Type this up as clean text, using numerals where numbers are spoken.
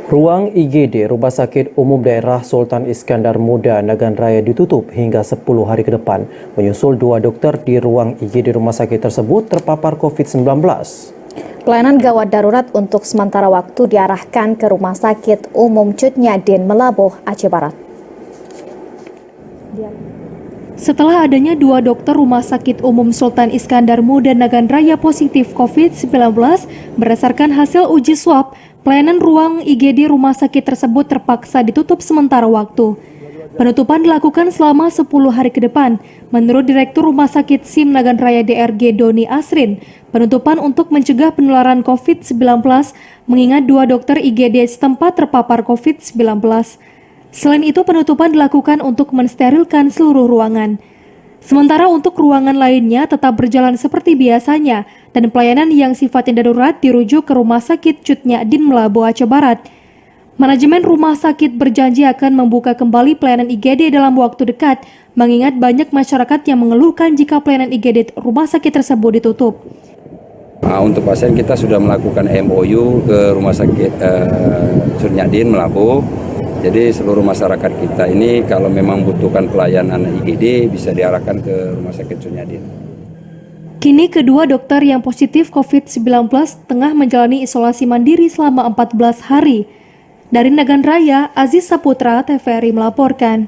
Ruang IGD Rumah Sakit Umum Daerah Sultan Iskandar Muda Nagan Raya ditutup hingga 10 hari ke depan, menyusul 2 dokter di ruang IGD rumah sakit tersebut terpapar COVID-19. Pelayanan gawat darurat untuk sementara waktu diarahkan ke Rumah Sakit Umum Cut Nyadin, Melabuh, Aceh Barat. Setelah adanya 2 dokter Rumah Sakit Umum Sultan Iskandar Muda Nagan Raya positif COVID-19 berdasarkan hasil uji swab, pelayanan ruang IGD rumah sakit tersebut terpaksa ditutup sementara waktu. Penutupan dilakukan selama 10 hari ke depan. Menurut Direktur Rumah Sakit SIM Nagan Raya DRG Doni Asrin, penutupan untuk mencegah penularan COVID-19 mengingat 2 dokter IGD setempat terpapar COVID-19. Selain itu, penutupan dilakukan untuk mensterilkan seluruh ruangan. Sementara untuk ruangan lainnya tetap berjalan seperti biasanya dan pelayanan yang sifatnya darurat dirujuk ke Rumah Sakit Cut Nyadin, Melabuh, Aceh Barat. Manajemen rumah sakit berjanji akan membuka kembali pelayanan IGD dalam waktu dekat, mengingat banyak masyarakat yang mengeluhkan jika pelayanan IGD rumah sakit tersebut ditutup. Untuk pasien kita sudah melakukan MOU ke Rumah Sakit Cut Nyadin, Melabuh. Jadi seluruh masyarakat kita ini kalau memang butuhkan pelayanan IGD bisa diarahkan ke Rumah Sakit Cut Nyadin. Kini kedua dokter yang positif COVID-19 tengah menjalani isolasi mandiri selama 14 hari. Dari Nagan Raya, Aziz Saputra, TVRI melaporkan.